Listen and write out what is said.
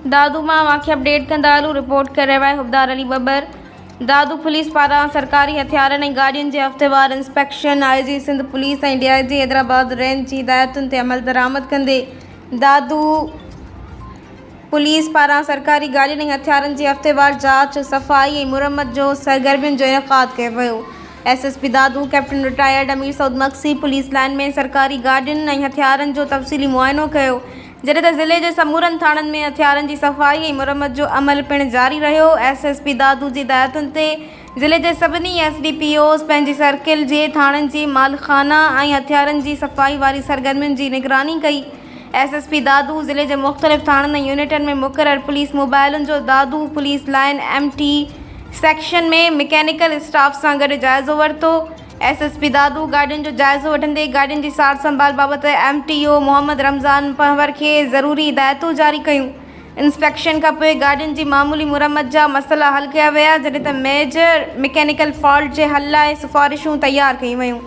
दादू मां वाक़िया अपडेट कंदा हलूं। रिपोर्ट करे रहिया हुबदार अली बबर। दादू पुलिस पारां सरकारी हथियारनि ऐं गाॾियुनि जे हफ़्तेवार इंस्पेक्शन IG सिंध पुलिस ऐं DIG हैदराबाद रेंज जी हिदायतुनि ते अमल दरामद कंदे दादू पुलिस पारां सरकारी गाॾियुनि ऐं हथियारनि जी हफ़्तेवार जांच सफ़ाई ऐं मुरम्मत जो सरगर्मियुनि जो इनेक़ाद कयो वियो। SSP दादू कैप्टन रिटायर्ड अमीर सऊद मक्सी पुलिस लाइन में सरकारी गाॾियुनि ऐं हथियारनि जो तफ़सीली मुआइनो कयो, जॾहिं त ज़िले जे समूरनि थाणनि में हथियारनि जी सफ़ाई ऐं मुरम्मत जो अमल पिणु जारी रहियो। SSP दादू जी हिदायतुनि ते ज़िले जे सभिनी SDPOs पंहिंजी सर्किल जे थाणनि जी मालखाना ऐं हथियारनि जी सफ़ाई वारी सरगर्मियुनि जी निगरानी कई। SSP दादू ज़िले जे मुख़्तलिफ़ थाणनि ऐं यूनिटनि में मुक़ररु पुलिस मोबाइलुनि जो दादू पुलिस लाइन MT सेक्शन में मैकेनिकल स्टाफ सां गॾु जाइज़ो वरितो। SSP दादू गाॾियुनि जो जाइज़ो वठंदे गाॾियुनि जी सार संभाल बाबति MTO मोहम्मद रमज़ान पंवर खे ज़रूरी हिदायतूं जारी कयूं। इंस्पेक्शन खां पोइ गाॾियुनि जी मामूली मुरम्मत जा मसइला हल कया विया, जॾहिं त मेजर मैकेनिकल फॉल्ट जे हल लाइ सिफ़ारिशूं तयारु कयूं वयूं।